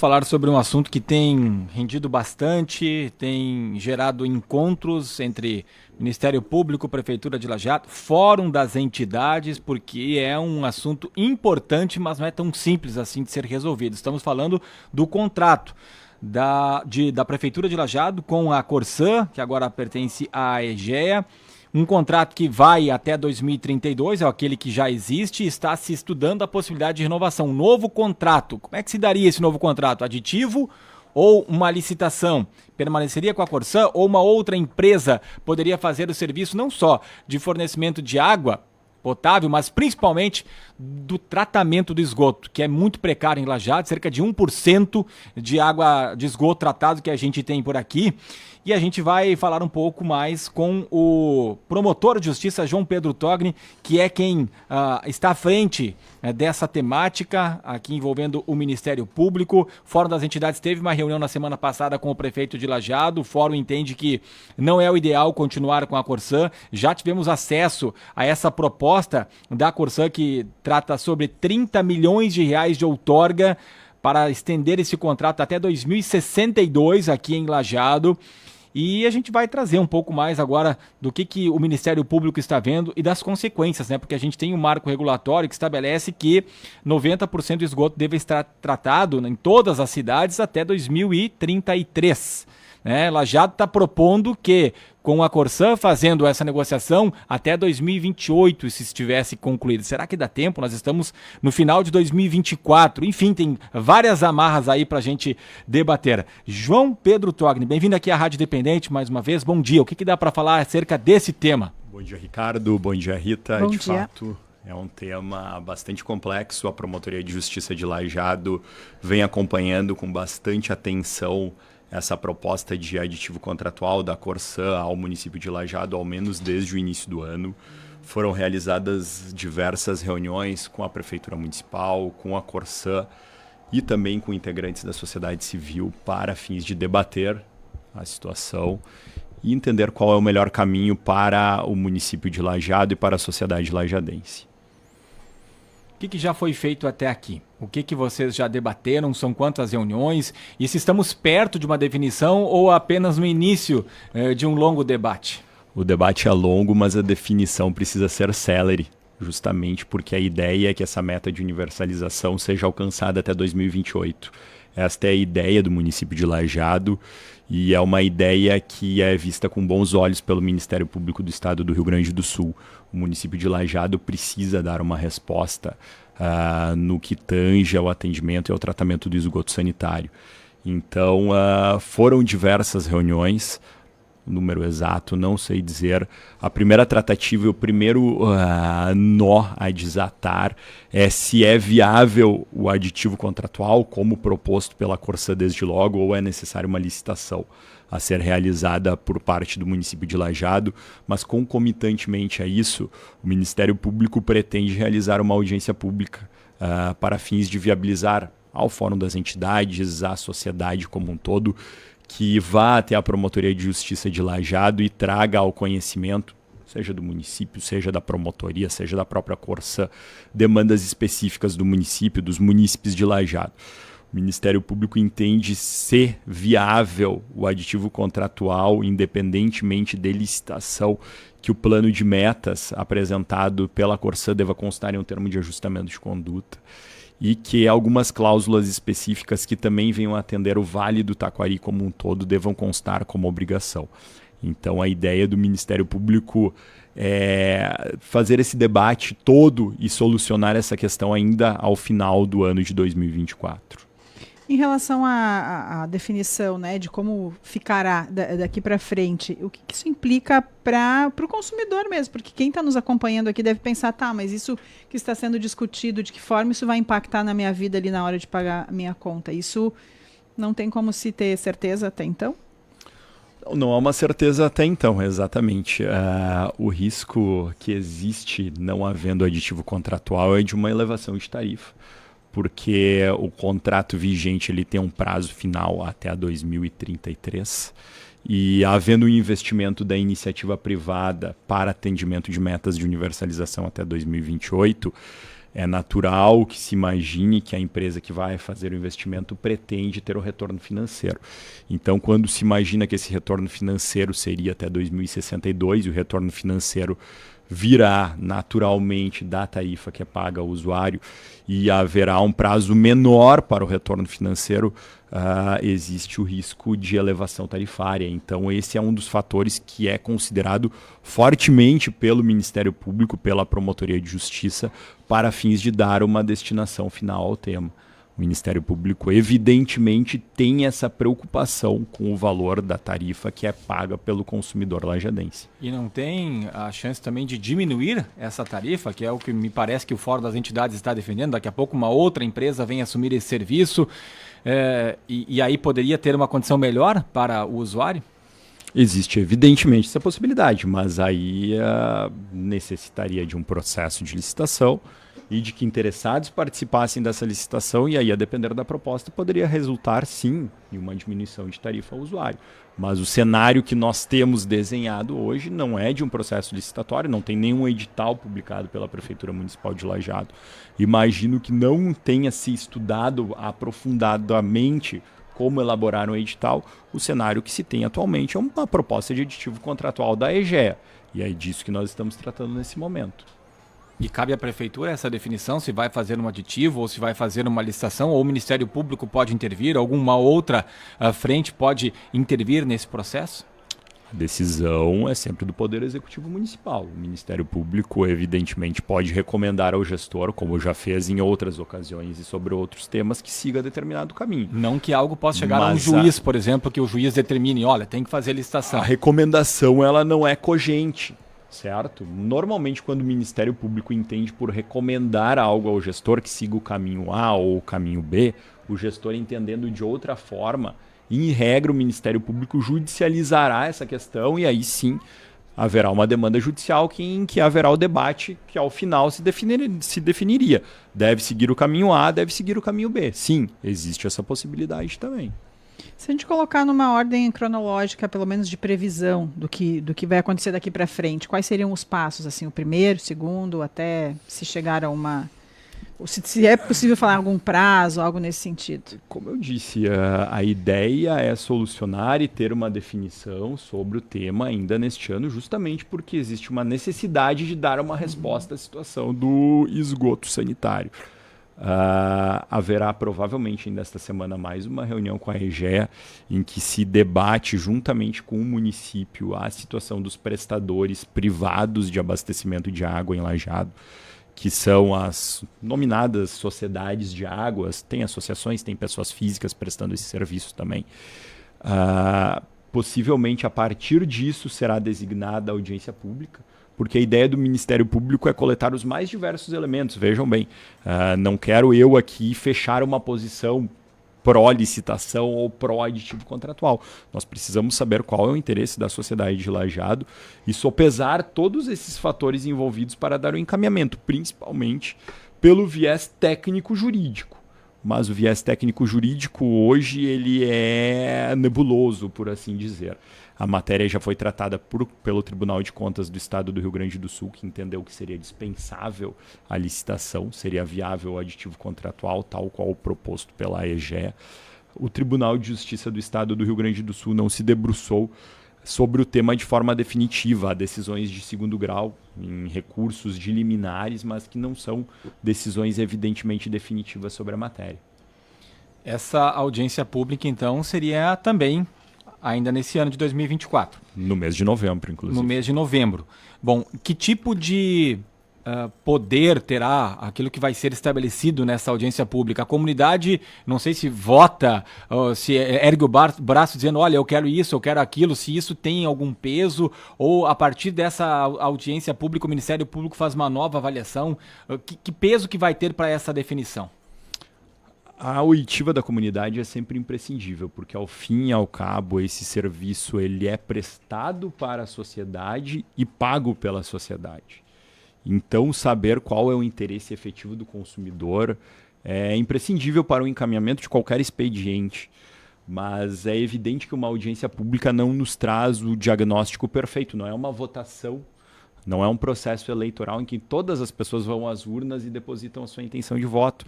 Falar sobre um assunto que tem rendido bastante, tem gerado encontros entre Ministério Público, Prefeitura de Lajeado, Fórum das Entidades, porque é um assunto importante, mas não é tão simples assim de ser resolvido. Estamos falando do contrato da Prefeitura de Lajeado com a Corsã, que agora pertence à EGEA. Um contrato que vai até 2032, é aquele que já existe, e está se estudando a possibilidade de renovação. Um novo contrato. Como é que se daria esse novo contrato? Aditivo ou uma licitação? Permaneceria com a Corsã ou uma outra empresa poderia fazer o serviço não só de fornecimento de água potável, mas principalmente do tratamento do esgoto, que é muito precário em Lajeado, cerca de 1% de água de esgoto tratado que a gente tem por aqui. E a gente vai falar um pouco mais com o promotor de justiça, João Pedro Togni, que é quem está à frente dessa temática aqui envolvendo o Ministério Público. O Fórum das Entidades teve uma reunião na semana passada com o prefeito de Lajeado. O Fórum entende que não é o ideal continuar com a Corsã. Já tivemos acesso a essa proposta da Corsã, que trata sobre 30 milhões de reais de outorga para estender esse contrato até 2062 aqui em Lajeado. E a gente vai trazer um pouco mais agora do que o Ministério Público está vendo e das consequências, né? Porque a gente tem um marco regulatório que estabelece que 90% do esgoto deve estar tratado em todas as cidades até 2033. Né? Lajeado está propondo que, com a Corsã fazendo essa negociação até 2028, se estivesse concluído. Será que dá tempo? Nós estamos no final de 2024. Enfim, tem várias amarras aí para a gente debater. João Pedro Togni, bem-vindo aqui à Rádio Independente mais uma vez. Bom dia. O que dá para falar acerca desse tema? Bom dia, Ricardo. Bom dia, Rita. Bom de dia. fato, é um tema bastante complexo. A Promotoria de Justiça de Lajeado vem acompanhando com bastante atenção essa proposta de aditivo contratual da Corsã ao município de Lajeado, ao menos desde o início do ano. Foram realizadas diversas reuniões com a Prefeitura Municipal, com a Corsã e também com integrantes da sociedade civil para fins de debater a situação e entender qual é o melhor caminho para o município de Lajeado e para a sociedade lajadense. O que já foi feito até aqui? O que vocês já debateram? São quantas reuniões? E se estamos perto de uma definição ou apenas no início de um longo debate? O debate é longo, mas a definição precisa ser célere, justamente porque a ideia é que essa meta de universalização seja alcançada até 2028. Esta é a ideia do município de Lajeado e é uma ideia que é vista com bons olhos pelo Ministério Público do Estado do Rio Grande do Sul. O município de Lajeado precisa dar uma resposta no que tange ao atendimento e ao tratamento do esgoto sanitário. Então, foram diversas reuniões, o número exato não sei dizer. A primeira tratativa e o primeiro nó a desatar é se é viável o aditivo contratual, como proposto pela Corsã desde logo, ou é necessário uma licitação a ser realizada por parte do município de Lajeado, mas concomitantemente a isso, o Ministério Público pretende realizar uma audiência pública para fins de viabilizar ao Fórum das Entidades, à sociedade como um todo, que vá até a Promotoria de Justiça de Lajeado e traga ao conhecimento, seja do município, seja da promotoria, seja da própria Corsã, demandas específicas do município, dos munícipes de Lajeado. O Ministério Público entende ser viável o aditivo contratual, independentemente de licitação, que o plano de metas apresentado pela Corsã deva constar em um termo de ajustamento de conduta e que algumas cláusulas específicas que também venham atender o Vale do Taquari como um todo devam constar como obrigação. Então a ideia do Ministério Público é fazer esse debate todo e solucionar essa questão ainda ao final do ano de 2024. Em relação à definição, né, de como ficará daqui para frente, o que isso implica para o consumidor mesmo? Porque quem está nos acompanhando aqui deve pensar, tá, mas isso que está sendo discutido, de que forma isso vai impactar na minha vida ali na hora de pagar a minha conta? Isso não tem como se ter certeza até então? Não há uma certeza até então, exatamente. O risco que existe não havendo aditivo contratual é de uma elevação de tarifa, porque o contrato vigente ele tem um prazo final até 2033 e havendo um investimento da iniciativa privada para atendimento de metas de universalização até 2028, É natural que se imagine que a empresa que vai fazer o investimento pretende ter o retorno financeiro. Então, quando se imagina que esse retorno financeiro seria até 2062 e o retorno financeiro virá naturalmente da tarifa que é paga ao usuário e haverá um prazo menor para o retorno financeiro, existe o risco de elevação tarifária. Então, esse é um dos fatores que é considerado fortemente pelo Ministério Público, pela Promotoria de Justiça, para fins de dar uma destinação final ao tema. O Ministério Público, evidentemente, tem essa preocupação com o valor da tarifa que é paga pelo consumidor lajadense. E não tem a chance também de diminuir essa tarifa, que é o que me parece que o Fórum das Entidades está defendendo? Daqui a pouco uma outra empresa vem assumir esse serviço e aí poderia ter uma condição melhor para o usuário? Existe, evidentemente, essa possibilidade, mas aí necessitaria de um processo de licitação e de que interessados participassem dessa licitação, e aí, a depender da proposta, poderia resultar, sim, em uma diminuição de tarifa ao usuário. Mas o cenário que nós temos desenhado hoje não é de um processo licitatório, não tem nenhum edital publicado pela Prefeitura Municipal de Lajeado. Imagino que não tenha se estudado aprofundadamente como elaborar um edital. O cenário que se tem atualmente é uma proposta de aditivo contratual da EGEA, e é disso que nós estamos tratando nesse momento. E cabe à Prefeitura essa definição, se vai fazer um aditivo ou se vai fazer uma licitação, ou o Ministério Público pode intervir, alguma outra frente pode intervir nesse processo? A decisão é sempre do Poder Executivo Municipal. O Ministério Público, evidentemente, pode recomendar ao gestor, como já fez em outras ocasiões e sobre outros temas, que siga determinado caminho. Não que algo possa chegar a um juiz, por exemplo, que o juiz determine, olha, tem que fazer licitação. A recomendação ela não é cogente. Certo? Normalmente, quando o Ministério Público entende por recomendar algo ao gestor que siga o caminho A ou o caminho B, o gestor entendendo de outra forma, em regra, o Ministério Público judicializará essa questão e aí sim haverá uma demanda judicial em que haverá o debate que ao final se definiria. Deve seguir o caminho A, deve seguir o caminho B. Sim, existe essa possibilidade também. Se a gente colocar numa ordem cronológica, pelo menos de previsão do que vai acontecer daqui para frente, quais seriam os passos? Assim, o primeiro, o segundo, até se chegar a uma... Se é possível falar algum prazo, algo nesse sentido. Como eu disse, a ideia é solucionar e ter uma definição sobre o tema ainda neste ano, justamente porque existe uma necessidade de dar uma resposta à situação do esgoto sanitário. Haverá provavelmente ainda esta semana mais uma reunião com a EGEA em que se debate juntamente com o município a situação dos prestadores privados de abastecimento de água em Lajeado, que são as nominadas sociedades de águas. Tem associações, tem pessoas físicas prestando esse serviço também. Possivelmente a partir disso será designada a audiência pública, porque a ideia do Ministério Público é coletar os mais diversos elementos. Vejam bem, não quero eu aqui fechar uma posição pró-licitação ou pró-aditivo contratual. Nós precisamos saber qual é o interesse da sociedade de Lajeado e sopesar todos esses fatores envolvidos para dar o encaminhamento, principalmente pelo viés técnico-jurídico. Mas o viés técnico-jurídico hoje ele é nebuloso, por assim dizer. A matéria já foi tratada pelo Tribunal de Contas do Estado do Rio Grande do Sul, que entendeu que seria dispensável a licitação, seria viável o aditivo contratual, tal qual proposto pela EGEA. O Tribunal de Justiça do Estado do Rio Grande do Sul não se debruçou sobre o tema de forma definitiva. Há decisões de segundo grau em recursos de liminares, mas que não são decisões evidentemente definitivas sobre a matéria. Essa audiência pública, então, seria também ainda nesse ano de 2024. No mês de novembro, inclusive. No mês de novembro. Bom, que tipo de poder terá aquilo que vai ser estabelecido nessa audiência pública? A comunidade, não sei se vota, se ergue o braço dizendo, olha, eu quero isso, eu quero aquilo, se isso tem algum peso, ou a partir dessa audiência pública o Ministério Público faz uma nova avaliação. Que peso que vai ter para essa definição? A oitiva da comunidade é sempre imprescindível, porque ao fim e ao cabo esse serviço ele é prestado para a sociedade e pago pela sociedade. Então saber qual é o interesse efetivo do consumidor é imprescindível para o encaminhamento de qualquer expediente. Mas é evidente que uma audiência pública não nos traz o diagnóstico perfeito, não é uma votação Não é um processo eleitoral em que todas as pessoas vão às urnas e depositam a sua intenção de voto.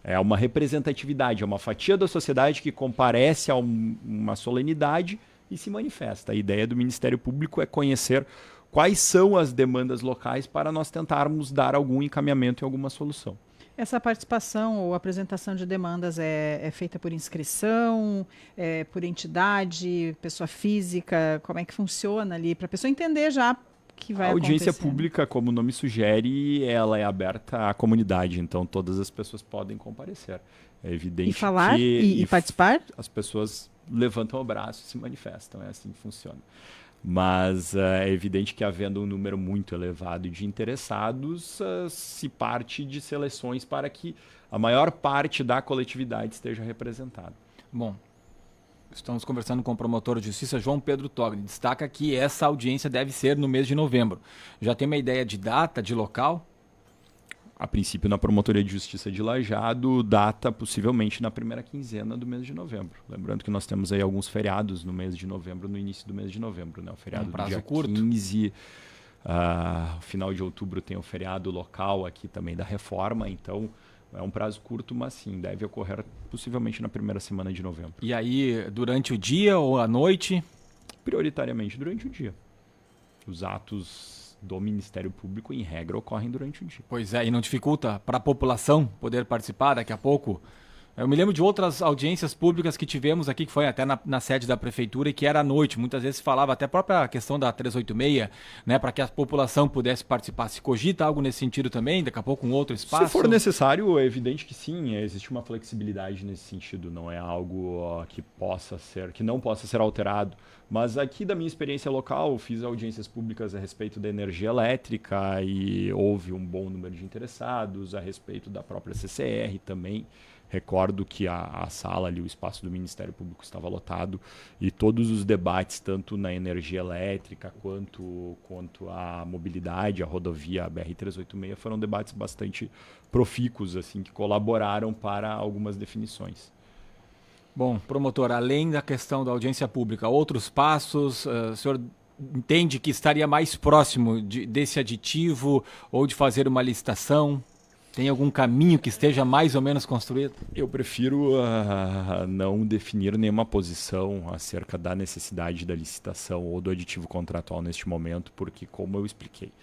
É uma representatividade, é uma fatia da sociedade que comparece a uma solenidade e se manifesta. A ideia do Ministério Público é conhecer quais são as demandas locais para nós tentarmos dar algum encaminhamento e alguma solução. Essa participação ou apresentação de demandas é feita por inscrição, por entidade, pessoa física? Como é que funciona ali? Para a pessoa entender já que vai acontecer. A audiência pública, como o nome sugere, ela é aberta à comunidade, então todas as pessoas podem comparecer. É evidente e falar, que... E participar? As pessoas levantam o braço e se manifestam, é assim que funciona. Mas é evidente que, havendo um número muito elevado de interessados, se parte de seleções para que a maior parte da coletividade esteja representada. Bom, estamos conversando com o promotor de justiça João Pedro Togni. Destaca que essa audiência deve ser no mês de novembro. Já tem uma ideia de data, de local? A princípio, na Promotoria de Justiça de Lajeado, data possivelmente na primeira quinzena do mês de novembro. Lembrando que nós temos aí alguns feriados no mês de novembro, no início do mês de novembro, né? O feriado do dia curto. 15, final de outubro tem o feriado local aqui também da Reforma, então é um prazo curto, mas sim, deve ocorrer possivelmente na primeira semana de novembro. E aí, durante o dia ou à noite? Prioritariamente durante o dia. Os atos do Ministério Público, em regra, ocorrem durante o dia. Pois é, e não dificulta para a população poder participar daqui a pouco? Eu me lembro de outras audiências públicas que tivemos aqui, que foi até na sede da prefeitura e que era à noite. Muitas vezes se falava até a própria questão da 386, né, para que a população pudesse participar. Se cogita algo nesse sentido também, daqui a pouco um outro espaço? Se for necessário, é evidente que sim, existe uma flexibilidade nesse sentido, não é algo que não possa ser alterado. Mas aqui da minha experiência local, fiz audiências públicas a respeito da energia elétrica e houve um bom número de interessados, a respeito da própria CCR também. Recordo que a sala ali, o espaço do Ministério Público estava lotado e todos os debates, tanto na energia elétrica quanto a mobilidade, a rodovia BR-386, foram debates bastante profícuos, assim, que colaboraram para algumas definições. Bom, promotor, além da questão da audiência pública, outros passos, o senhor entende que estaria mais próximo desse aditivo ou de fazer uma licitação? Tem algum caminho que esteja mais ou menos construído? Eu prefiro não definir nenhuma posição acerca da necessidade da licitação ou do aditivo contratual neste momento, porque, como eu expliquei,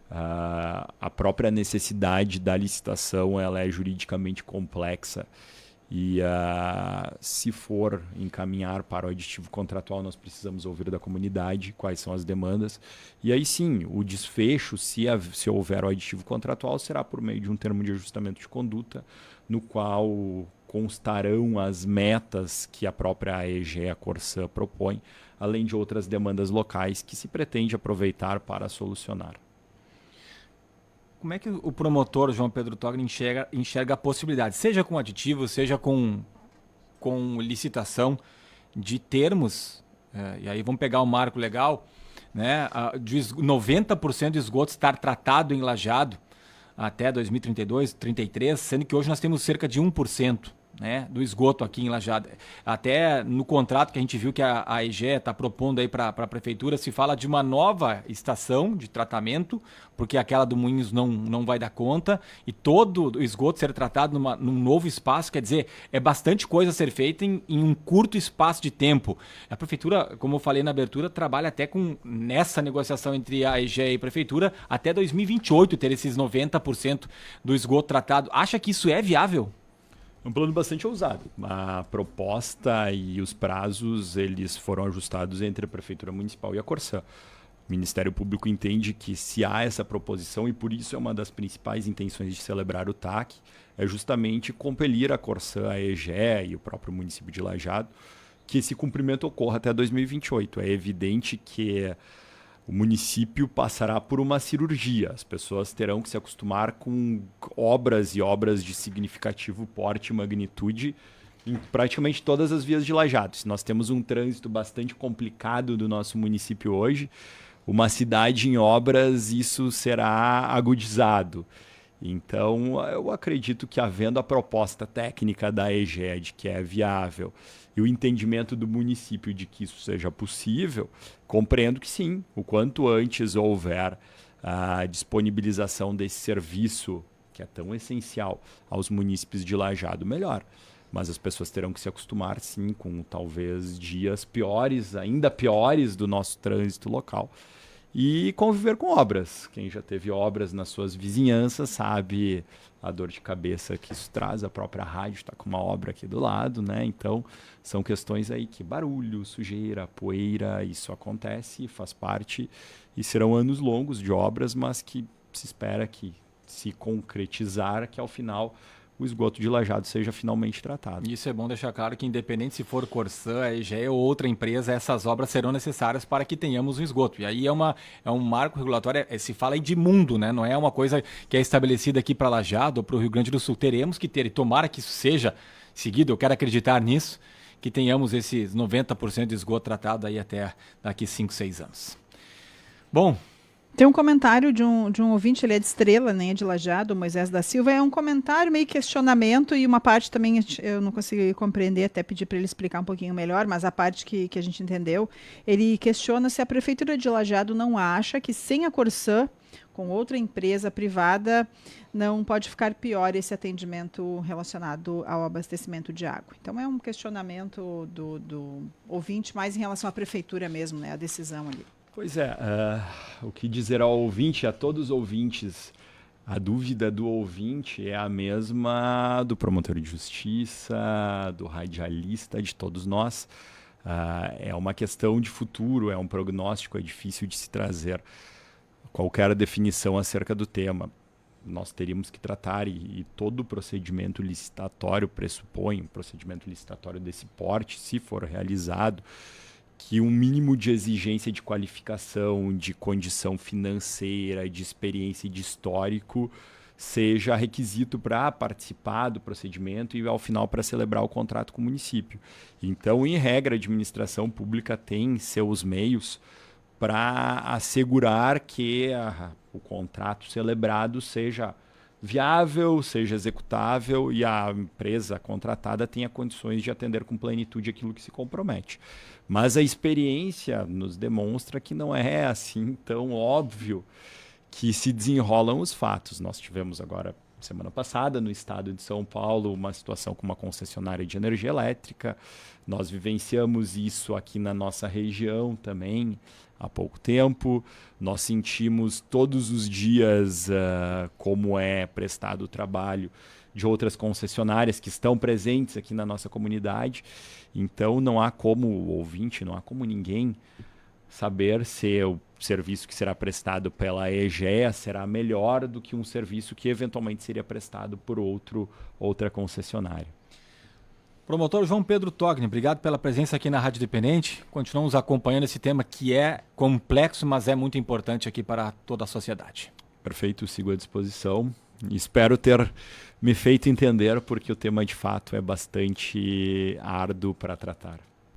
a própria necessidade da licitação ela é juridicamente complexa. E se for encaminhar para o aditivo contratual, nós precisamos ouvir da comunidade quais são as demandas. E aí sim, o desfecho, se houver o aditivo contratual, será por meio de um termo de ajustamento de conduta, no qual constarão as metas que a própria AEG, a Corsã, propõe, além de outras demandas locais que se pretende aproveitar para solucionar. Como é que o promotor João Pedro Togni enxerga a possibilidade, seja com aditivo, seja com licitação, de termos, e aí vamos pegar um marco legal, né, de 90% do esgoto estar tratado em Lajeado até 2032, 2033, sendo que hoje nós temos cerca de 1%. Né, do esgoto aqui em Lajeado. Até no contrato que a gente viu que a AEG está propondo aí para a prefeitura, se fala de uma nova estação de tratamento, porque aquela do Moinhos não vai dar conta, e todo o esgoto ser tratado num novo espaço, quer dizer, é bastante coisa a ser feita em um curto espaço de tempo. A prefeitura, como eu falei na abertura, trabalha até nessa negociação entre a AEG e a prefeitura, até 2028 ter esses 90% do esgoto tratado. Acha que isso é viável? Um plano bastante ousado. A proposta e os prazos eles foram ajustados entre a Prefeitura Municipal e a Corsã. O Ministério Público entende que se há essa proposição, e por isso é uma das principais intenções de celebrar o TAC, é justamente compelir a Corsã, a EGE e o próprio município de Lajeado, que esse cumprimento ocorra até 2028. É evidente que o município passará por uma cirurgia. As pessoas terão que se acostumar com obras e obras de significativo porte e magnitude em praticamente todas as vias de Lajeado. Se nós temos um trânsito bastante complicado do nosso município hoje, uma cidade em obras, isso será agudizado. Então, eu acredito que, havendo a proposta técnica da EGED, que é viável, e o entendimento do município de que isso seja possível, compreendo que sim, o quanto antes houver a disponibilização desse serviço, que é tão essencial aos munícipes de Lajeado, melhor. Mas as pessoas terão que se acostumar, sim, com talvez dias piores, ainda piores do nosso trânsito local. E conviver com obras. Quem já teve obras nas suas vizinhanças sabe a dor de cabeça que isso traz. A própria rádio está com uma obra aqui do lado, né? Então, são questões aí que barulho, sujeira, poeira, isso acontece, faz parte. E serão anos longos de obras, mas que se espera que se concretizar, que ao final o esgoto de Lajeado seja finalmente tratado. Isso é bom deixar claro que, independente se for Corsã, EGE ou outra empresa, essas obras serão necessárias para que tenhamos um esgoto. E aí é um marco regulatório, se fala aí de mundo, né? Não é uma coisa que é estabelecida aqui para Lajeado ou para o Rio Grande do Sul. Teremos que ter, e tomara que isso seja seguido, eu quero acreditar nisso, que tenhamos esses 90% de esgoto tratado aí até daqui 5, 6 anos. Bom, tem um comentário de um ouvinte, ele é de Estrela, nem é de Lajeado, Moisés da Silva. É um comentário meio questionamento e uma parte também eu não consegui compreender, até pedi para ele explicar um pouquinho melhor, mas a parte que a gente entendeu, ele questiona se a Prefeitura de Lajeado não acha que sem a Corsã, com outra empresa privada, não pode ficar pior esse atendimento relacionado ao abastecimento de água. Então é um questionamento do ouvinte mais em relação à Prefeitura mesmo, né, a decisão ali. Pois é, o que dizer ao ouvinte, a todos os ouvintes, a dúvida do ouvinte é a mesma do promotor de justiça, do radialista, de todos nós. É uma questão de futuro, é um prognóstico, é difícil de se trazer qualquer definição acerca do tema. Nós teríamos que tratar, e todo procedimento licitatório pressupõe, um procedimento licitatório desse porte, se for realizado, que um mínimo de exigência de qualificação, de condição financeira, de experiência e de histórico seja requisito para participar do procedimento e, ao final, para celebrar o contrato com o município. Então, em regra, a administração pública tem seus meios para assegurar que o contrato celebrado seja viável, seja executável e a empresa contratada tenha condições de atender com plenitude aquilo que se compromete. Mas a experiência nos demonstra que não é assim tão óbvio que se desenrolam os fatos. Nós tivemos agora, semana passada, no estado de São Paulo, uma situação com uma concessionária de energia elétrica. Nós vivenciamos isso aqui na nossa região também há pouco tempo. Nós sentimos todos os dias como é prestado o trabalho de outras concessionárias que estão presentes aqui na nossa comunidade. Então não há como o ouvinte, não há como ninguém saber se o serviço que será prestado pela EGEA será melhor do que um serviço que eventualmente seria prestado por outra concessionária. Promotor João Pedro Togni, obrigado pela presença aqui na Rádio Dependente. Continuamos acompanhando esse tema que é complexo, mas é muito importante aqui para toda a sociedade. Perfeito, sigo à disposição. Espero ter me feito entender, porque o tema de fato é bastante árduo para tratar.